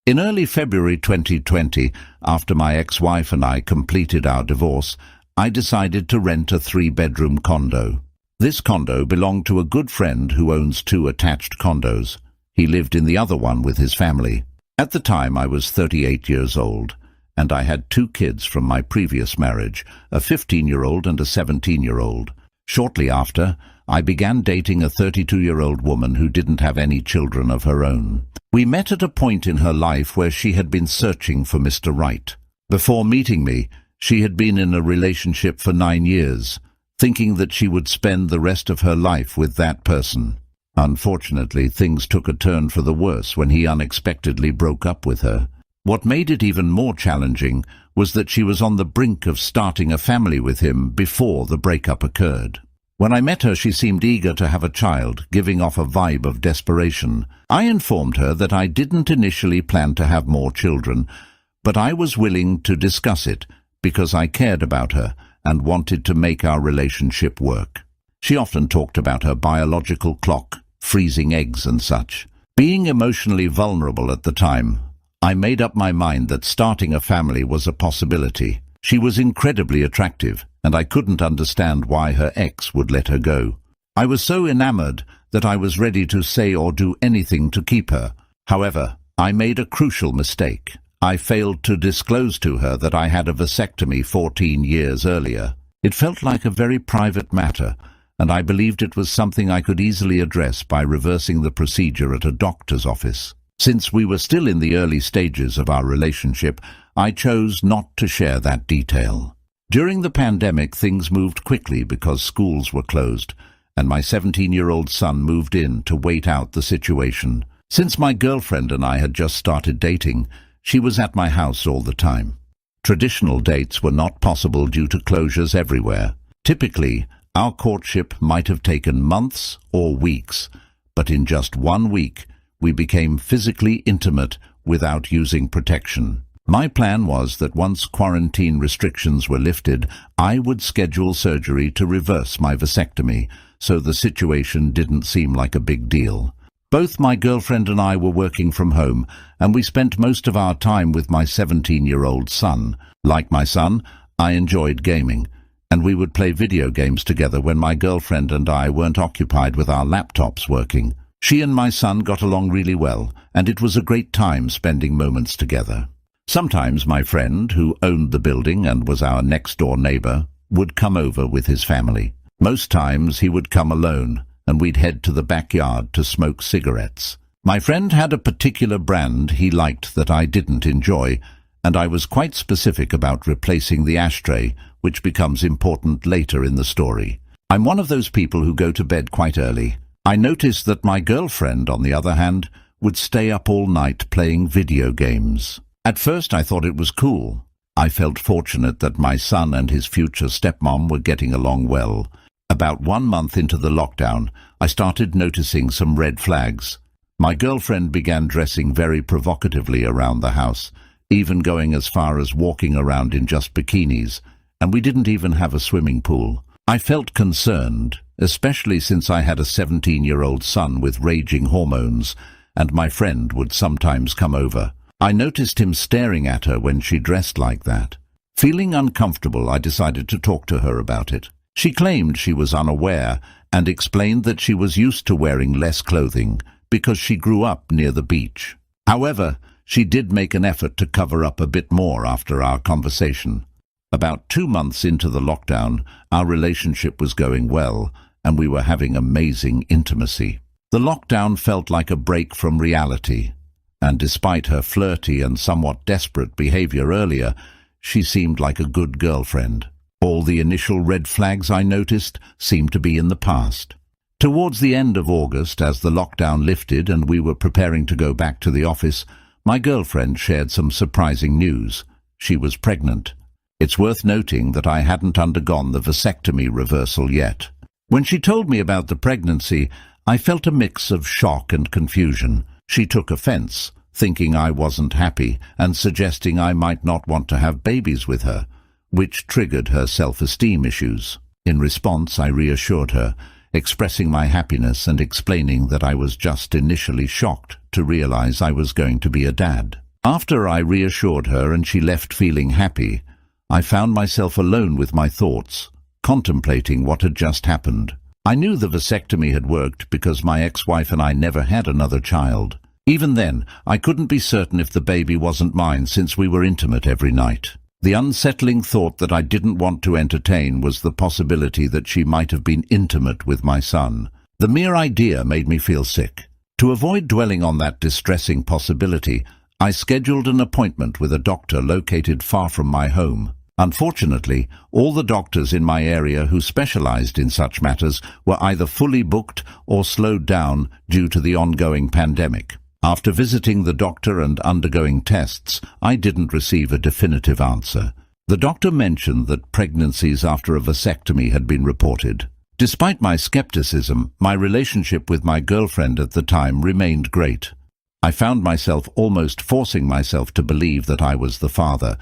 In early February 2020, after my ex-wife and I completed our divorce, I decided to rent a 3-bedroom condo. This condo belonged to a good friend who owns 2 attached condos. He lived in the other one with his family. At the time, I was 38 years old, and I had 2 kids from my previous marriage, a 15-year-old and a 17-year-old. Shortly after, I began dating a 32-year-old woman who didn't have any children of her own. We met at a point in her life where she had been searching for Mr. Right. Before meeting me, she had been in a relationship for 9 years, thinking that she would spend the rest of her life with that person. Unfortunately, things took a turn for the worse when he unexpectedly broke up with her. What made it even more challenging was that she was on the brink of starting a family with him before the breakup occurred. When I met her, she seemed eager to have a child, giving off a vibe of desperation. I informed her that I didn't initially plan to have more children, but I was willing to discuss it because I cared about her and wanted to make our relationship work. She often talked about her biological clock, freezing eggs and such. Being emotionally vulnerable at the time, I made up my mind that starting a family was a possibility. She was incredibly attractive, and I couldn't understand why her ex would let her go. I was so enamored that I was ready to say or do anything to keep her. However, I made a crucial mistake. I failed to disclose to her that I had a vasectomy 14 years earlier. It felt like a very private matter, and I believed it was something I could easily address by reversing the procedure at a doctor's office. Since we were still in the early stages of our relationship, I chose not to share that detail. During the pandemic, things moved quickly because schools were closed, and my 17-year-old son moved in to wait out the situation. Since my girlfriend and I had just started dating, she was at my house all the time. Traditional dates were not possible due to closures everywhere. Typically, our courtship might have taken months or weeks, but in just 1 week, we became physically intimate without using protection. My plan was that once quarantine restrictions were lifted, I would schedule surgery to reverse my vasectomy, so the situation didn't seem like a big deal. Both my girlfriend and I were working from home, and we spent most of our time with my 17-year-old son. Like my son, I enjoyed gaming, and we would play video games together when my girlfriend and I weren't occupied with our laptops working. She and my son got along really well, and it was a great time spending moments together. Sometimes my friend, who owned the building and was our next-door neighbor, would come over with his family. Most times he would come alone, and we'd head to the backyard to smoke cigarettes. My friend had a particular brand he liked that I didn't enjoy, and I was quite specific about replacing the ashtray, which becomes important later in the story. I'm one of those people who go to bed quite early. I noticed that my girlfriend, on the other hand, would stay up all night playing video games. At first I thought it was cool. I felt fortunate that my son and his future stepmom were getting along well. About 1 month into the lockdown, I started noticing some red flags. My girlfriend began dressing very provocatively around the house, even going as far as walking around in just bikinis, and we didn't even have a swimming pool. I felt concerned, especially since I had a 17-year-old son with raging hormones, and my friend would sometimes come over. I noticed him staring at her when she dressed like that. Feeling uncomfortable, I decided to talk to her about it. She claimed she was unaware and explained that she was used to wearing less clothing because she grew up near the beach. However, she did make an effort to cover up a bit more after our conversation. About 2 months into the lockdown, our relationship was going well, and we were having amazing intimacy. The lockdown felt like a break from reality, and despite her flirty and somewhat desperate behavior earlier, she seemed like a good girlfriend. All the initial red flags I noticed seemed to be in the past. Towards the end of August, as the lockdown lifted and we were preparing to go back to the office, my girlfriend shared some surprising news. She was pregnant. It's worth noting that I hadn't undergone the vasectomy reversal yet. When she told me about the pregnancy, I felt a mix of shock and confusion. She took offense, thinking I wasn't happy and suggesting I might not want to have babies with her, which triggered her self-esteem issues. In response, I reassured her, expressing my happiness and explaining that I was just initially shocked to realize I was going to be a dad. After I reassured her and she left feeling happy, I found myself alone with my thoughts, contemplating what had just happened. I knew the vasectomy had worked because my ex-wife and I never had another child. Even then, I couldn't be certain if the baby wasn't mine since we were intimate every night. The unsettling thought that I didn't want to entertain was the possibility that she might have been intimate with my son. The mere idea made me feel sick. To avoid dwelling on that distressing possibility, I scheduled an appointment with a doctor located far from my home. Unfortunately, all the doctors in my area who specialized in such matters were either fully booked or slowed down due to the ongoing pandemic. After visiting the doctor and undergoing tests, I didn't receive a definitive answer. The doctor mentioned that pregnancies after a vasectomy had been reported. Despite my skepticism, my relationship with my girlfriend at the time remained great. I found myself almost forcing myself to believe that I was the father,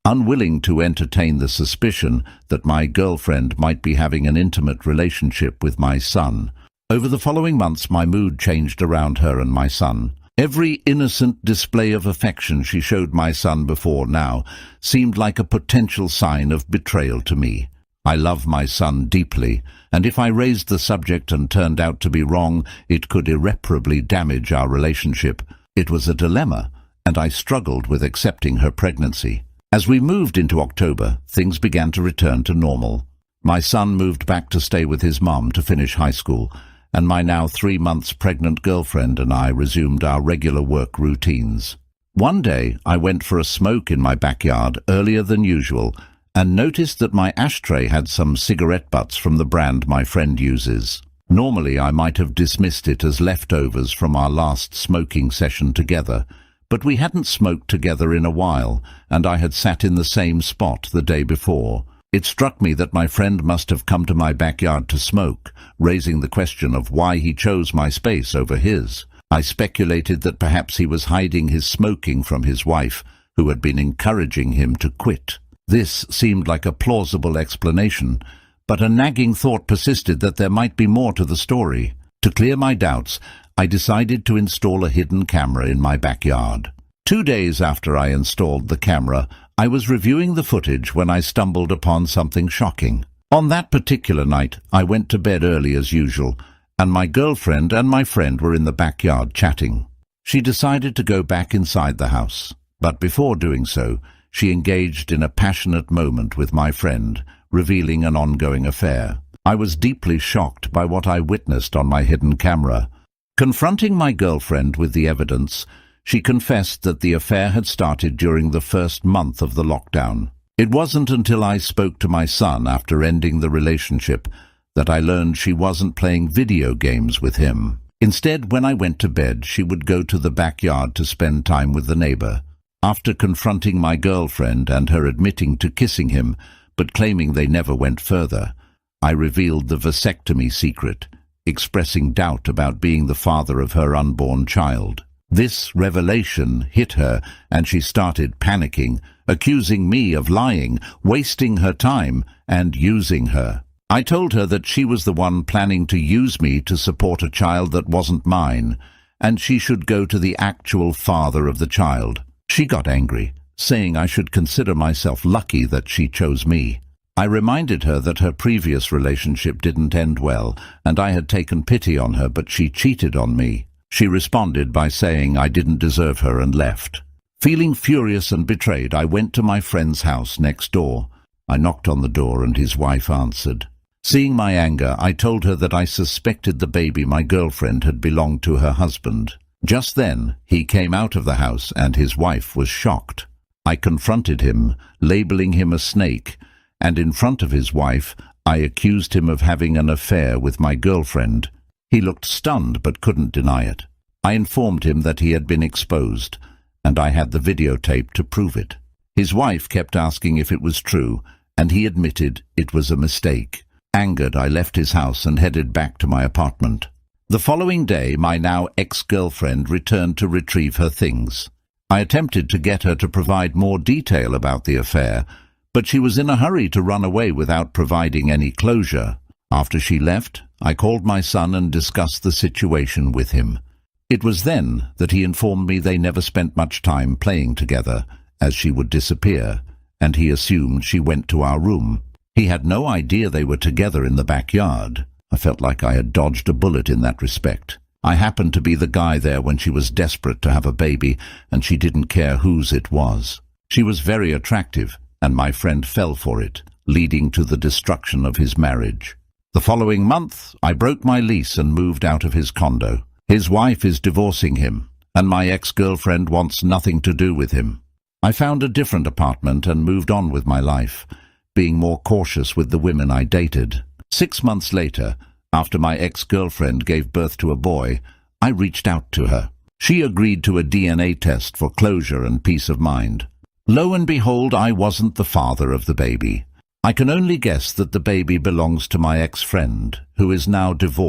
unwilling to entertain the suspicion that my girlfriend might be having an intimate relationship with my son. Over the following months, my mood changed around her and my son. Every innocent display of affection she showed my son before now seemed like a potential sign of betrayal to me. I love my son deeply, and if I raised the subject and turned out to be wrong, it could irreparably damage our relationship. It was a dilemma, and I struggled with accepting her pregnancy. As we moved into October, things began to return to normal. My son moved back to stay with his mom to finish high school, and my now 3 months pregnant girlfriend and I resumed our regular work routines. One day, I went for a smoke in my backyard earlier than usual and noticed that my ashtray had some cigarette butts from the brand my friend uses. Normally, I might have dismissed it as leftovers from our last smoking session together, but we hadn't smoked together in a while, and I had sat in the same spot the day before. It struck me that my friend must have come to my backyard to smoke, raising the question of why he chose my space over his. I speculated that perhaps he was hiding his smoking from his wife, who had been encouraging him to quit. This seemed like a plausible explanation, but a nagging thought persisted that there might be more to the story. To clear my doubts, I decided to install a hidden camera in my backyard. 2 days after I installed the camera, I was reviewing the footage when I stumbled upon something shocking. On that particular night, I went to bed early as usual, and my girlfriend and my friend were in the backyard chatting. She decided to go back inside the house, but before doing so, she engaged in a passionate moment with my friend, revealing an ongoing affair. I was deeply shocked by what I witnessed on my hidden camera. Confronting my girlfriend with the evidence, she confessed that the affair had started during the first month of the lockdown. It wasn't until I spoke to my son after ending the relationship that I learned she wasn't playing video games with him. Instead, when I went to bed, she would go to the backyard to spend time with the neighbor. After confronting my girlfriend and her admitting to kissing him, but claiming they never went further, I revealed the vasectomy secret, expressing doubt about being the father of her unborn child. This revelation hit her, and she started panicking, accusing me of lying, wasting her time, and using her. I told her that she was the one planning to use me to support a child that wasn't mine, and she should go to the actual father of the child. She got angry, saying I should consider myself lucky that she chose me. I reminded her that her previous relationship didn't end well, and I had taken pity on her, but she cheated on me. She responded by saying I didn't deserve her and left. Feeling furious and betrayed, I went to my friend's house next door. I knocked on the door and his wife answered. Seeing my anger, I told her that I suspected the baby my girlfriend had belonged to her husband. Just then, he came out of the house and his wife was shocked. I confronted him, labeling him a snake, and in front of his wife, I accused him of having an affair with my girlfriend. He looked stunned but couldn't deny it. I informed him that he had been exposed, and I had the videotape to prove it. His wife kept asking if it was true, and he admitted it was a mistake. Angered, I left his house and headed back to my apartment. The following day, my now ex-girlfriend returned to retrieve her things. I attempted to get her to provide more detail about the affair, but she was in a hurry to run away without providing any closure. After she left, I called my son and discussed the situation with him. It was then that he informed me they never spent much time playing together, as she would disappear, and he assumed she went to our room. He had no idea they were together in the backyard. I felt like I had dodged a bullet in that respect. I happened to be the guy there when she was desperate to have a baby, and she didn't care whose it was. She was very attractive, and my friend fell for it, leading to the destruction of his marriage. The following month, I broke my lease and moved out of his condo. His wife is divorcing him, and my ex-girlfriend wants nothing to do with him. I found a different apartment and moved on with my life, being more cautious with the women I dated. 6 months later, after my ex-girlfriend gave birth to a boy, I reached out to her. She agreed to a DNA test for closure and peace of mind. Lo and behold, I wasn't the father of the baby. I can only guess that the baby belongs to my ex-friend, who is now divorced.